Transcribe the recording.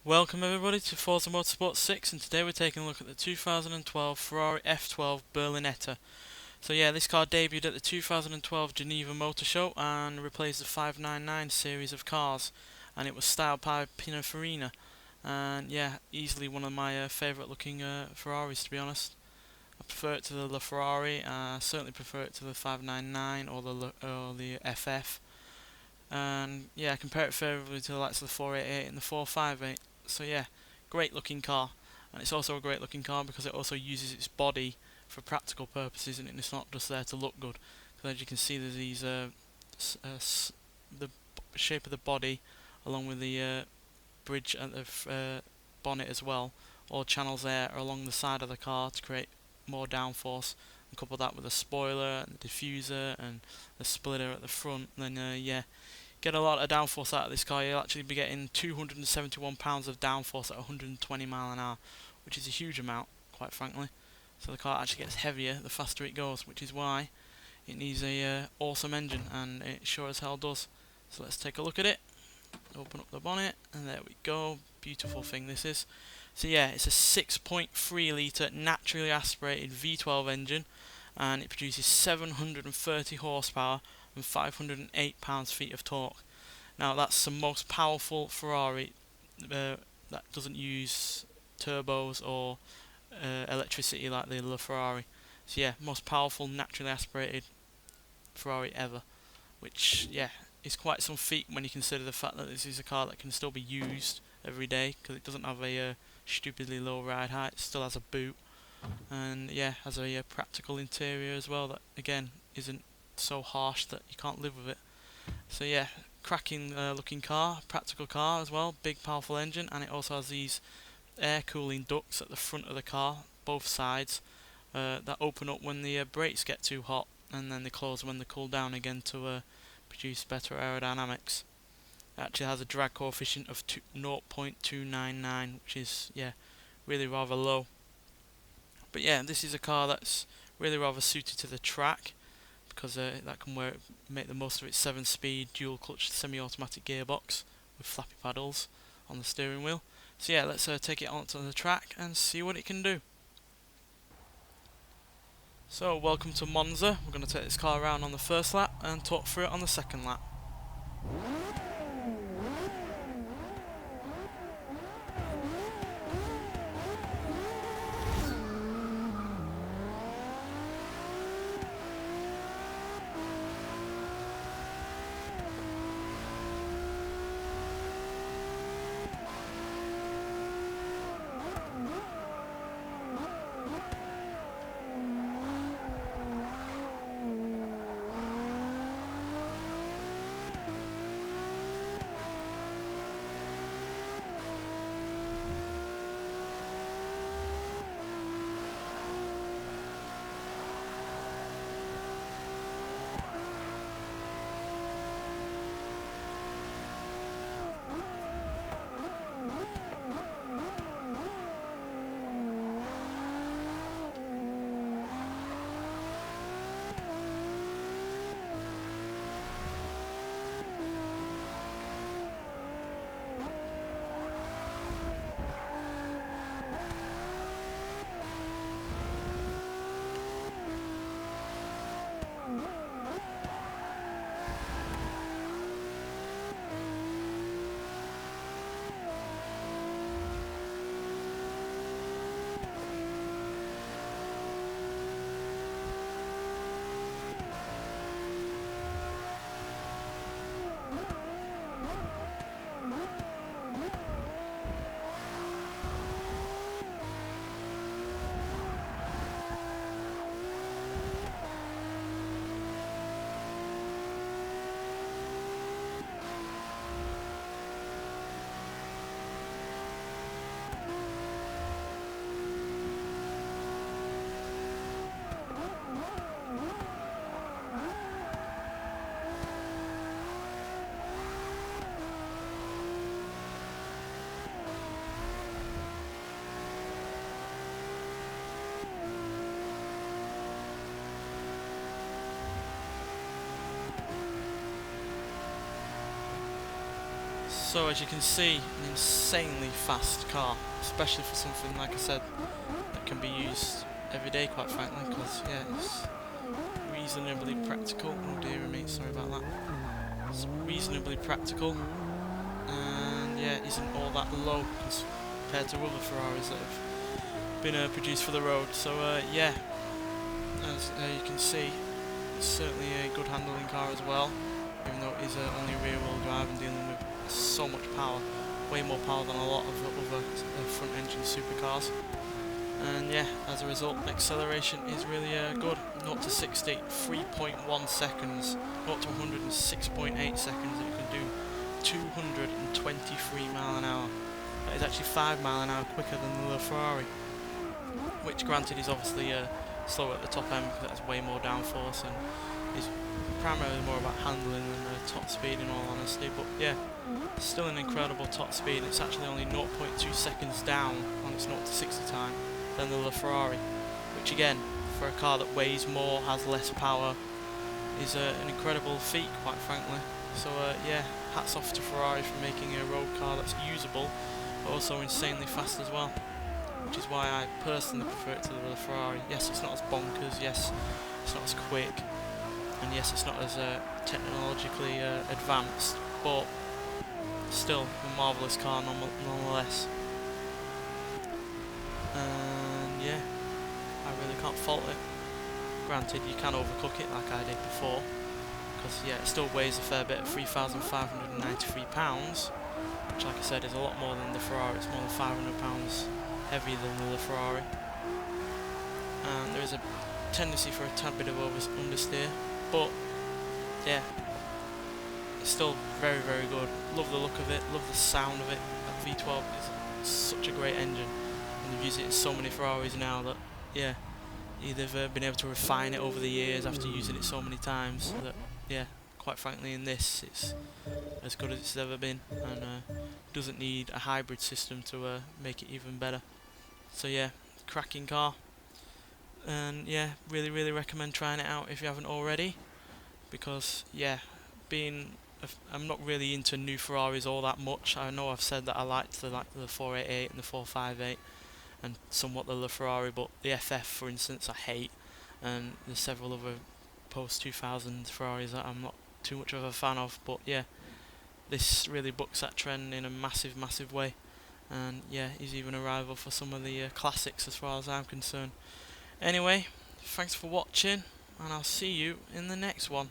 Welcome everybody to Forza Motorsport 6, and today we're taking a look at the 2012 Ferrari F12berlinetta. So yeah, this car debuted at the 2012 Geneva Motor Show and replaced the 599 series of cars, and it was styled by Pininfarina, and yeah, easily one of my favourite looking Ferraris, to be honest. I prefer it to the LaFerrari. I certainly prefer it to the 599 or the FF. And yeah, compare it favourably to the likes of the 488 and the 458. So yeah, great looking car, and it's also a great looking car because it also uses its body for practical purposes, and it's not just there to look good. Because as you can see, there's these the shape of the body, along with the bridge and the bonnet as well, all channels there are along the side of the car to create more downforce. And couple that with a spoiler and the diffuser and the splitter at the front, then yeah, get a lot of downforce out of this car. You'll actually be getting 271 pounds of downforce at 120 mile an hour, which is a huge amount, quite frankly. So the car actually gets heavier the faster it goes, which is why it needs a awesome engine, and it sure as hell does. So let's take a look at it. Open up the bonnet, and there we go. Beautiful thing this is. So yeah, it's a 6.3 litre naturally aspirated V12 engine, and it produces 730 horsepower and 508 pounds-feet of torque. Now that's the most powerful Ferrari that doesn't use turbos or electricity like the LaFerrari. So yeah, most powerful naturally aspirated Ferrari ever, which yeah is quite some feat when you consider the fact that this is a car that can still be used every day because it doesn't have a stupidly low ride height. It still has a boot, and yeah, has a practical interior as well that again isn't so harsh that you can't live with it. So yeah, cracking looking car, practical car as well, big powerful engine, and it also has these air cooling ducts at the front of the car, both sides, that open up when the brakes get too hot, and then they close when they cool down again to produce better aerodynamics. It actually has a drag coefficient of 0.299, which is yeah, really rather low. But yeah, this is a car that's really rather suited to the track because that can make the most of its 7-speed dual clutch semi-automatic gearbox with flappy paddles on the steering wheel. So yeah, let's take it onto the track and see what it can do. So welcome to Monza. We're going to take this car around on the first lap and talk through it on the second lap. So as you can see, an insanely fast car, especially for something like I said that can be used every day, quite frankly, because yeah, it's reasonably practical. Oh dear me, sorry about that. It's reasonably practical, and yeah, it isn't all that low compared to other Ferraris that have been produced for the road. So yeah, as you can see, it's certainly a good handling car as well, even though it is only rear wheel drive and dealing with so much power, way more power than a lot of other front engine supercars. And yeah, as a result, acceleration is really good. 0 to 60, 3.1 seconds, 0 to 106.8 seconds. It can do 223 mile an hour. That is actually 5 mile an hour quicker than the Ferrari, which granted is obviously slower at the top end because it has way more downforce and is primarily more about handling than top speed in all honesty. But yeah, still an incredible top speed. It's actually only 0.2 seconds down on its 0 to 60 time than the Ferrari, which again, for a car that weighs more, has less power, is an incredible feat, quite frankly. So yeah, hats off to Ferrari for making a road car that's usable, but also insanely fast as well, which is why I personally prefer it to the Ferrari. Yes, it's not as bonkers, yes, it's not as quick, and yes, it's not as technologically advanced, but still a marvellous car nonetheless. And yeah, I really can't fault it. Granted, you can overcook it like I did before, because yeah, it still weighs a fair bit at 3,593 pounds, which like I said is a lot more than the Ferrari. It's more than 500 pounds heavier than the Ferrari, and there is a tendency for a tad bit of understeer, but yeah, it's still very, very good. Love the look of it, love the sound of it. That V12 is such a great engine, and they've used it in so many Ferraris now that yeah, they've been able to refine it over the years after using it so many times that yeah, quite frankly in this it's as good as it's ever been, and doesn't need a hybrid system to make it even better. So yeah, cracking car, and yeah, really, really recommend trying it out if you haven't already, because yeah, I'm not really into new Ferraris all that much. I know I've said that I liked the 488 and the 458 and somewhat the Ferrari, but the FF for instance I hate, and there's several other post 2000 Ferraris that I'm not too much of a fan of, but yeah, this really bucks that trend in a massive, massive way, and yeah, is even a rival for some of the classics as far as I'm concerned. Anyway, thanks for watching, and I'll see you in the next one.